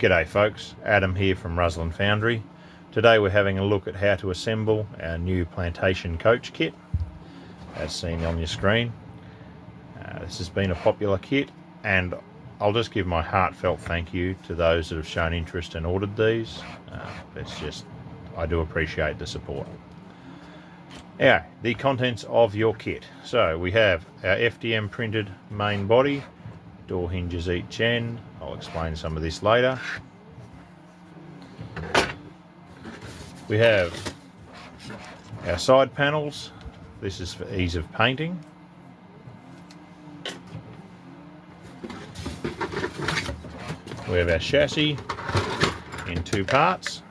G'day folks, Adam here from Ruslan Foundry. Today we're having a look at how to assemble our new plantation coach kit, as seen on your screen. This has been a popular kit, and I'll just give my heartfelt thank you to those that have shown interest and ordered these. I do appreciate the support. Now, the contents of your kit. So we have our FDM printed main body, door hinges each end. I'll explain some of this later. We have our side panels. This is for ease of painting. We have our chassis in two parts.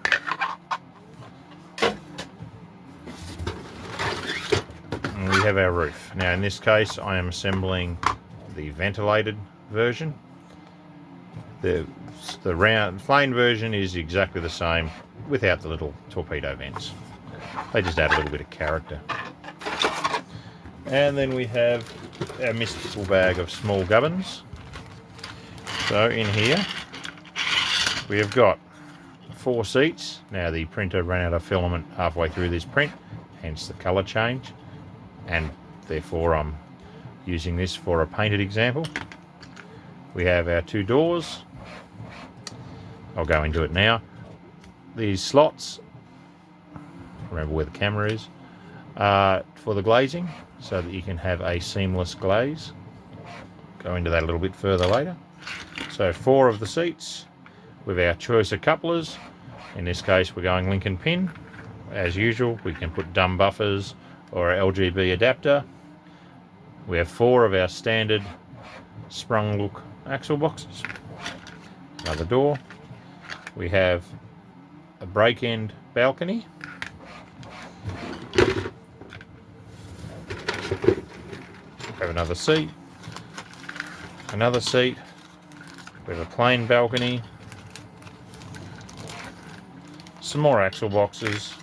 And we have our roof. Now in this case I am assembling the ventilated version. The round plain version is exactly the same without the little torpedo vents. They just add a little bit of character. And then we have our mystical bag of small gubbins. So in here we have got 4 seats. Now the printer ran out of filament halfway through this print, hence the colour change, and therefore I'm using this for a painted example. We have our 2 doors. I'll go into it now. These slots, remember where the camera is, for the glazing, so that you can have a seamless glaze. Go into that a little bit further later. So 4 of the seats with our choice of couplers. In this case we're going link and pin. As usual, we can put dumb buffers or our LGB adapter. We have 4 of our standard sprung look axle boxes. Another door. We have a break end balcony. We have another seat. Another seat. We have a plain balcony. Some more axle boxes.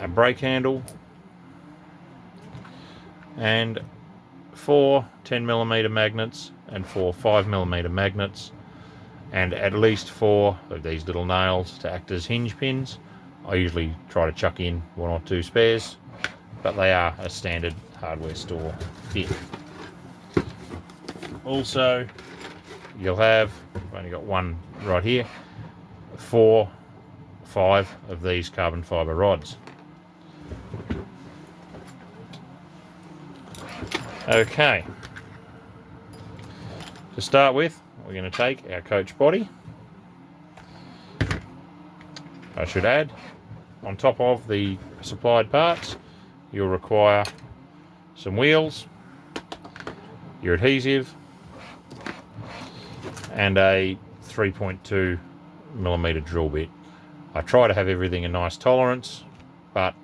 A brake handle. And 4 10mm magnets and 4 5mm magnets, and at least 4 of these little nails to act as hinge pins. I usually try to chuck in 1 or 2 spares, but they are a standard hardware store kit. Also, you'll have, I've only got 1 right here, 5 of these carbon fibre rods. Okay, to start with, we're going to take our coach body. I should add, on top of the supplied parts, you'll require some wheels, your adhesive, and a 3.2mm drill bit. I try to have everything a nice tolerance, but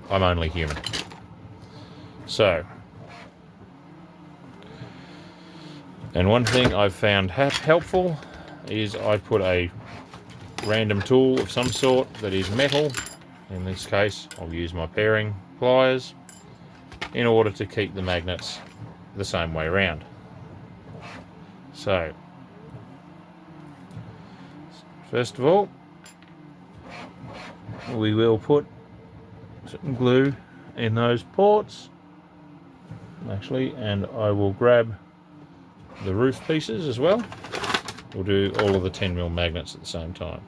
I'm only human. So, and one thing I've found helpful is I put a random tool of some sort that is metal. In this case, I'll use my paring pliers in order to keep the magnets the same way around. So, first of all, we will put some glue in those ports, actually, and I will grab the roof pieces as well. We'll do all of the 10mm magnets at the same time.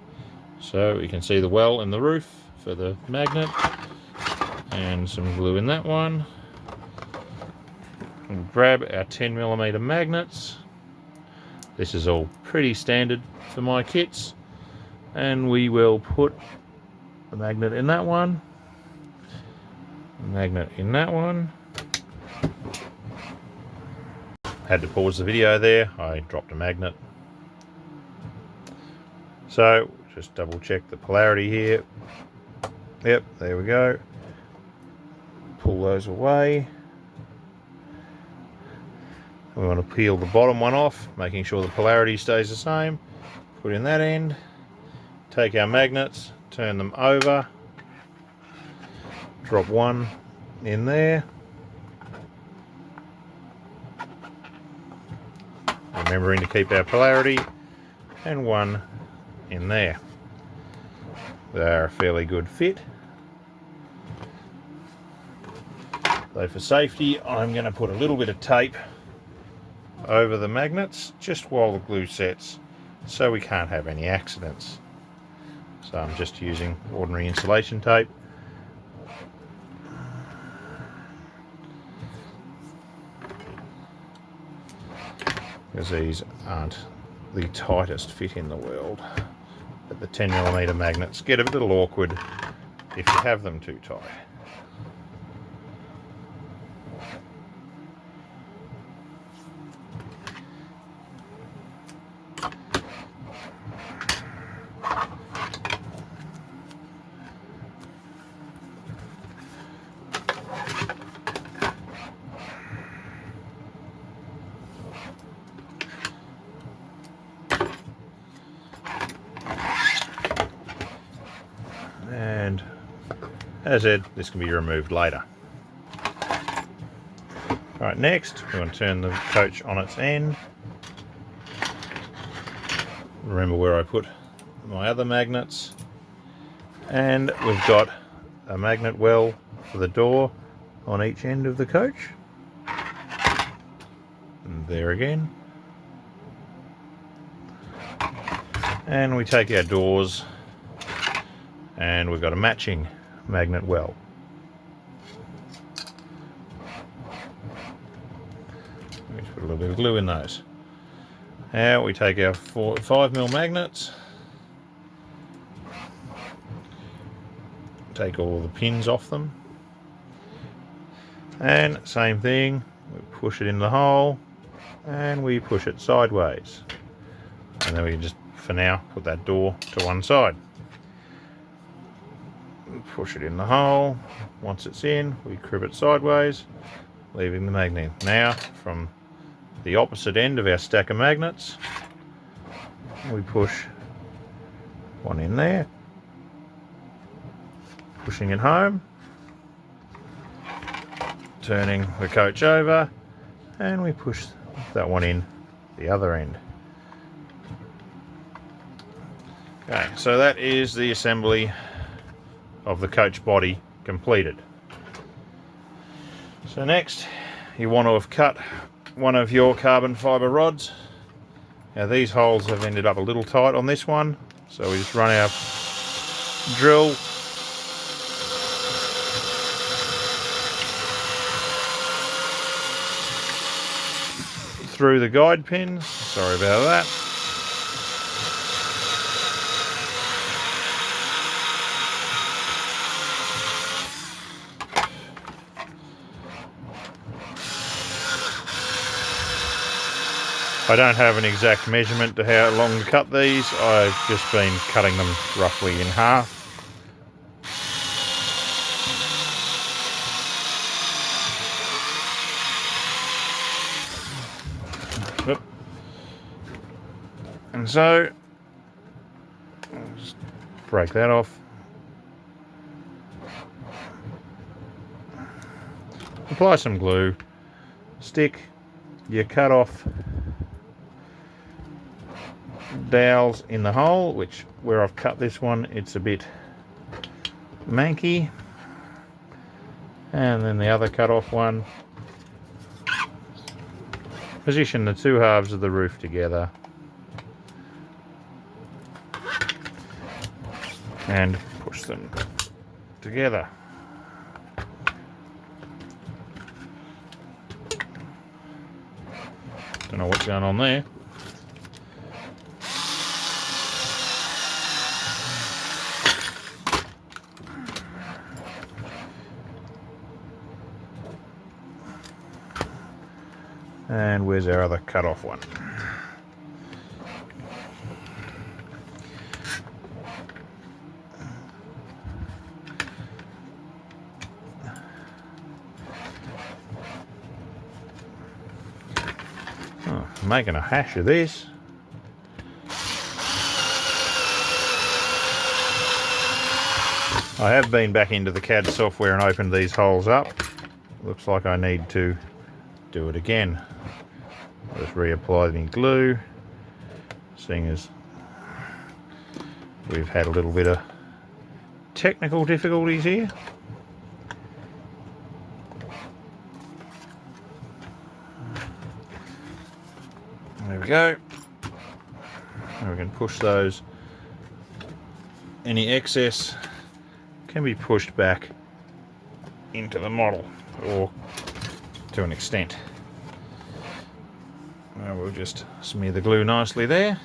So you can see the well in the roof for the magnet, and some glue in that one. We'll grab our 10mm magnets. This is all pretty standard for my kits, and we will put the magnet in that one, magnet in that one. Had to pause the video there, I dropped a magnet. So just double check the polarity here. Yep, there we go. Pull those away. We want to peel the bottom one off, making sure the polarity stays the same. Put in that end. Take our magnets, turn them over. Drop one in there. remembering to keep our polarity, and one in there. They're a fairly good fit. So for safety, I'm going to put a little bit of tape over the magnets just while the glue sets, so we can't have any accidents. So I'm just using ordinary insulation tape. Because these aren't the tightest fit in the world. But the 10mm magnets get a little awkward if you have them too tight. And as I said, this can be removed later. Right, next we want to turn the coach on its end. Remember where I put my other magnets. And we've got a magnet well for the door on each end of the coach. And there again. And we take our doors, and we've got a matching magnet well. Let's put a little bit of glue in those. Now we take our 5mm magnets, take all the pins off them, and same thing, we push it in the hole and we push it sideways, and then we can just, for now, put that door to one side. Push it in the hole. Once it's in, we crib it sideways, leaving the magnet. Now from the opposite end of our stack of magnets, we push one in there, pushing it home, turning the coach over, and we push that one in the other end. Okay, so that is the assembly of the coach body completed. So next, you want to have cut one of your carbon fibre rods. Now these holes have ended up a little tight on this one, so we just run our drill through the guide pins. Sorry about that. I don't have an exact measurement to how long to cut these. I've just been cutting them roughly in half. Oop. And so, I'll just break that off. Apply some glue, stick your cut off dowels in the hole, which where I've cut this one, it's a bit manky, and then the other cut off one. Position the two halves of the roof together and push them together. Don't know what's going on there. And where's our other cut off one? Oh, I'm making a hash of this. I have been back into the CAD software and opened these holes up. Looks like I need to do it again. Just reapply the glue, seeing as we've had a little bit of technical difficulties here. There we go. And we can push those. Any excess can be pushed back into the model, or to an extent. Now we'll just smear the glue nicely there.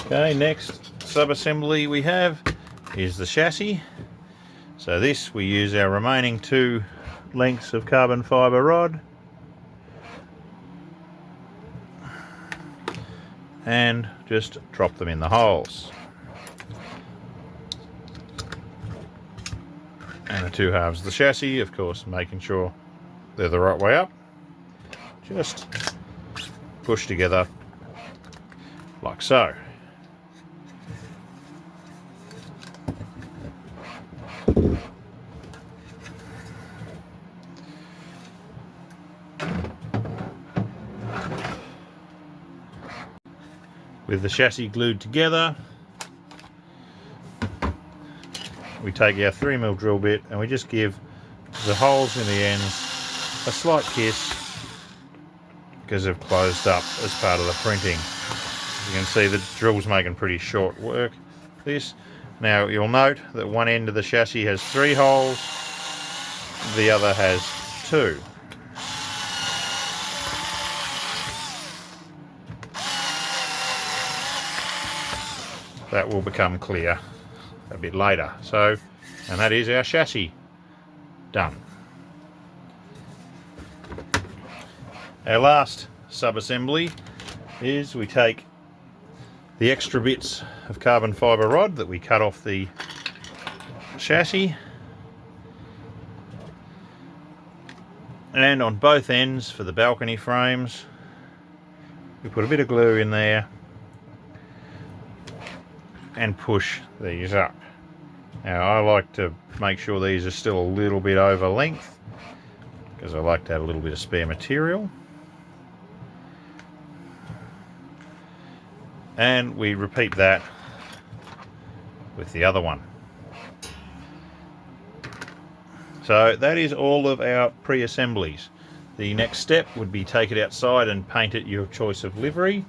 Okay, next sub-assembly we have is the chassis. So this, we use our remaining 2 lengths of carbon fibre rod and just drop them in the holes. And the 2 halves of the chassis, of course, making sure they're the right way up. Just push together like so. With the chassis glued together, we take our 3mm drill bit and we just give the holes in the ends a slight kiss because they've closed up as part of the printing. You can see the drill's making pretty short work of this. Now you'll note that one end of the chassis has 3 holes, the other has 2. That will become clear a bit later. So, and that is our chassis done. Our last sub-assembly is we take the extra bits of carbon fibre rod that we cut off the chassis, and on both ends for the balcony frames we put a bit of glue in there and push these up. Now I like to make sure these are still a little bit over length because I like to have a little bit of spare material. And we repeat that with the other one. So that is all of our pre-assemblies. The next step would be take it outside and paint it your choice of livery.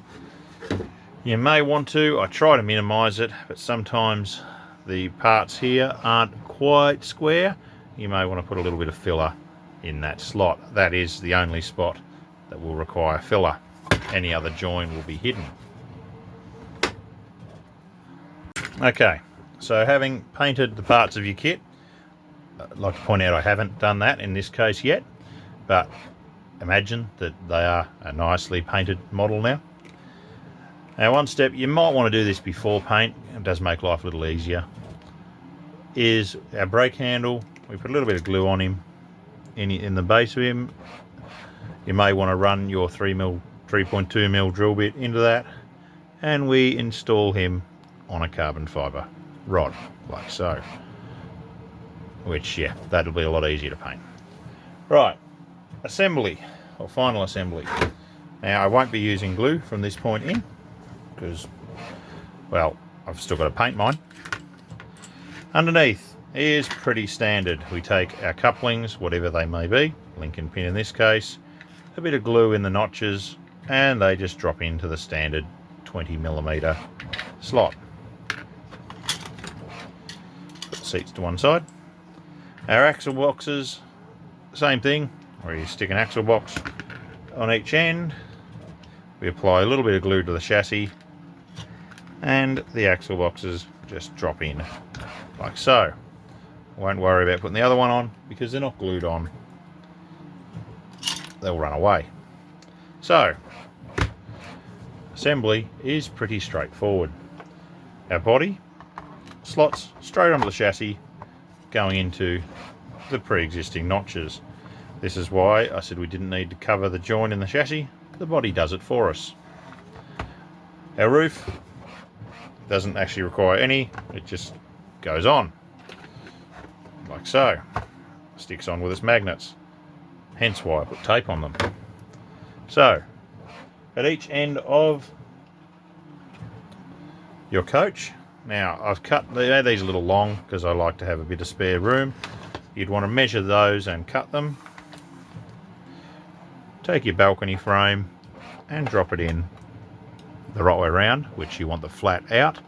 You may want to, I try to minimise it, but sometimes the parts here aren't quite square. You may want to put a little bit of filler in that slot. That is the only spot that will require filler. Any other join will be hidden. Okay, so having painted the parts of your kit, I'd like to point out I haven't done that in this case yet, but imagine that they are a nicely painted model now. Now one step, you might want to do this before paint, it does make life a little easier, is our brake handle. We put a little bit of glue on him, in the base of him. You may want to run your 3.2mm drill bit into that, and we install him on a carbon fibre rod, like so. Which, yeah, that'll be a lot easier to paint. Right, assembly, or final assembly. Now I won't be using glue from this point in, because, well, I've still got to paint mine. Underneath is pretty standard. We take our couplings, whatever they may be, Lincoln pin in this case, a bit of glue in the notches, and they just drop into the standard 20mm slot. Put the seats to one side. Our axle boxes, same thing, where you stick an axle box on each end. We apply a little bit of glue to the chassis, and the axle boxes just drop in like so. Won't worry about putting the other one on because they're not glued on. They'll run away. So, assembly is pretty straightforward. Our body slots straight onto the chassis, going into the pre-existing notches. This is why I said we didn't need to cover the join in the chassis. The body does it for us. Our roof doesn't actually require any, it just goes on like so. Sticks on with its magnets. hence why I put tape on them. So at each end of your coach, now I've cut these a little long because I like to have a bit of spare room. You'd want to measure those and cut them. Take your balcony frame and drop it in the right way around, which you want the flat out.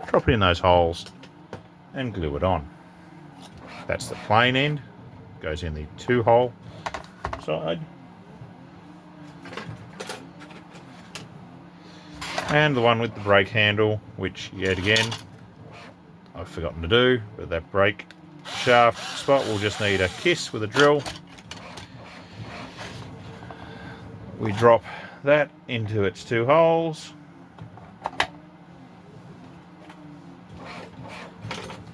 Drop it in those holes and glue it on. That's the plain end, goes in the 2-hole side. And the one with the brake handle, which yet again I've forgotten to do, but that brake shaft spot will just need a kiss with a drill. We drop that into its 2 holes.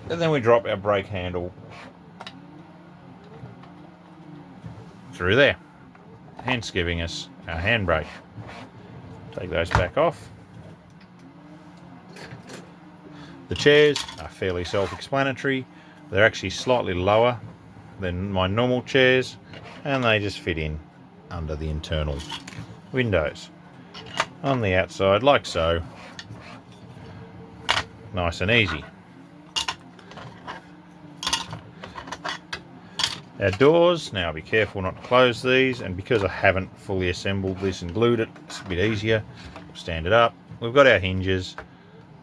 And then we drop our brake handle through there, hence giving us our handbrake. Take those back off. The chairs are fairly self-explanatory. They're actually slightly lower than my normal chairs, and they just fit in under the internal windows on the outside, like so. Nice and easy. Our doors, now be careful not to close these, and because I haven't fully assembled this and glued it, it's a bit easier. Stand it up. We've got our hinges,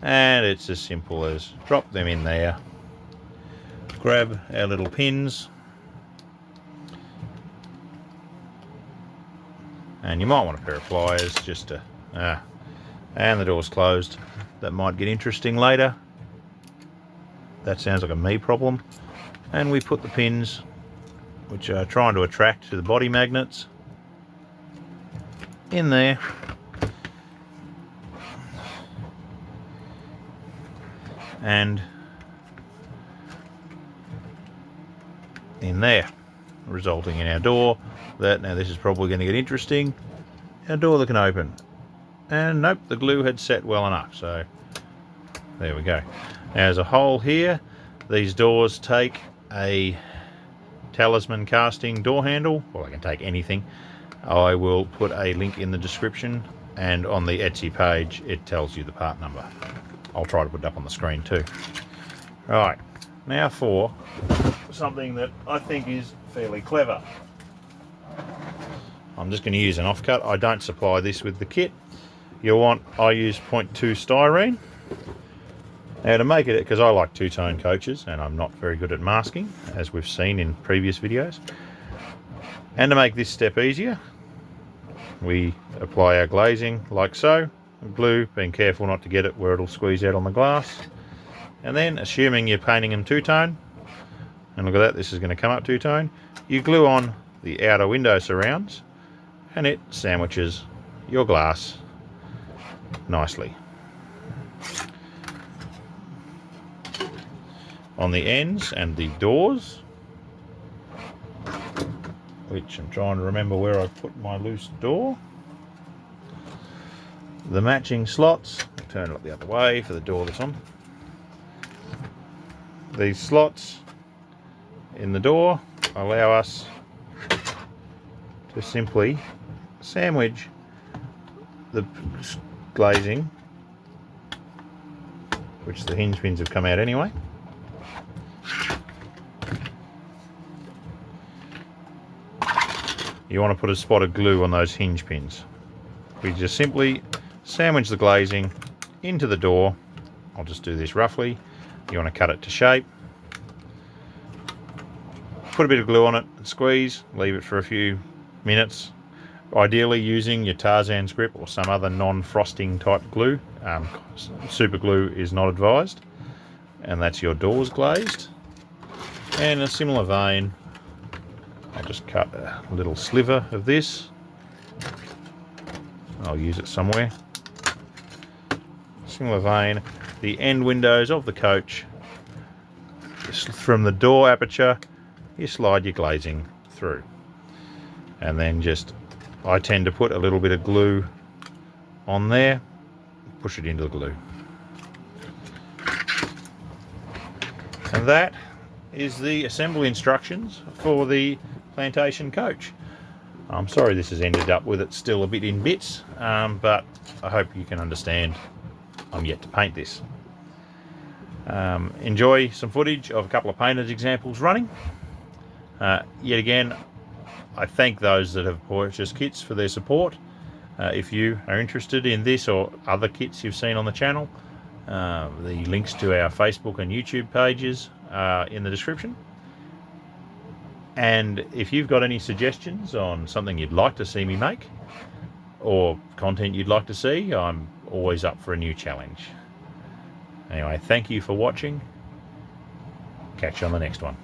and it's as simple as drop them in there, grab our little pins, and you might want a pair of pliers just to, and the door's closed. That might get interesting later. That sounds like a me problem. And we put the pins, which are trying to attract to the body magnets, in there. And in there, resulting in our door that, now this is probably going to get interesting, our door that can open. And nope, the glue had set well enough, so there we go. Now there's a hole here. These doors take a Talisman casting door handle. Well, I can take anything. I will put a link in the description, and on the Etsy page it tells you the part number. I'll try to put it up on the screen too. Right, now for something that I think is fairly clever. I'm just going to use an offcut. I don't supply this with the kit. I use 0.2 styrene. Now to make it, because I like two-tone coaches and I'm not very good at masking, as we've seen in previous videos. And to make this step easier, we apply our glazing like so. Glue, being careful not to get it where it'll squeeze out on the glass. And then, assuming you're painting them two-tone, and look at that, this is going to come up two-tone, you glue on the outer window surrounds, and it sandwiches your glass nicely. On the ends and the doors, which I'm trying to remember where I put my loose door. The matching slots, turn it the other way for the door that's on. These slots in the door allow us to simply sandwich the glazing, which the hinge pins have come out anyway. You want to put a spot of glue on those hinge pins. We just simply sandwich the glazing into the door. I'll just do this roughly. You want to cut it to shape. Put a bit of glue on it and squeeze. Leave it for a few minutes. Ideally using your Tarzan's grip or some other non-frosting type glue. Super glue is not advised. And that's your doors glazed. And in a similar vein, I'll just cut a little sliver of this. I'll use it somewhere. Similar vein, the end windows of the coach. From the door aperture, you slide your glazing through. And then I tend to put a little bit of glue on there, push it into the glue. And that is the assembly instructions for the plantation coach. I'm sorry this has ended up with it still a bit in bits, but I hope you can understand I'm yet to paint this. Enjoy some footage of a couple of painted examples running. Yet again, I thank those that have purchased kits for their support. If you are interested in this or other kits you've seen on the channel, the links to our Facebook and YouTube pages are in the description. And if you've got any suggestions on something you'd like to see me make, or content you'd like to see, I'm always up for a new challenge. Anyway, thank you for watching. Catch you on the next one.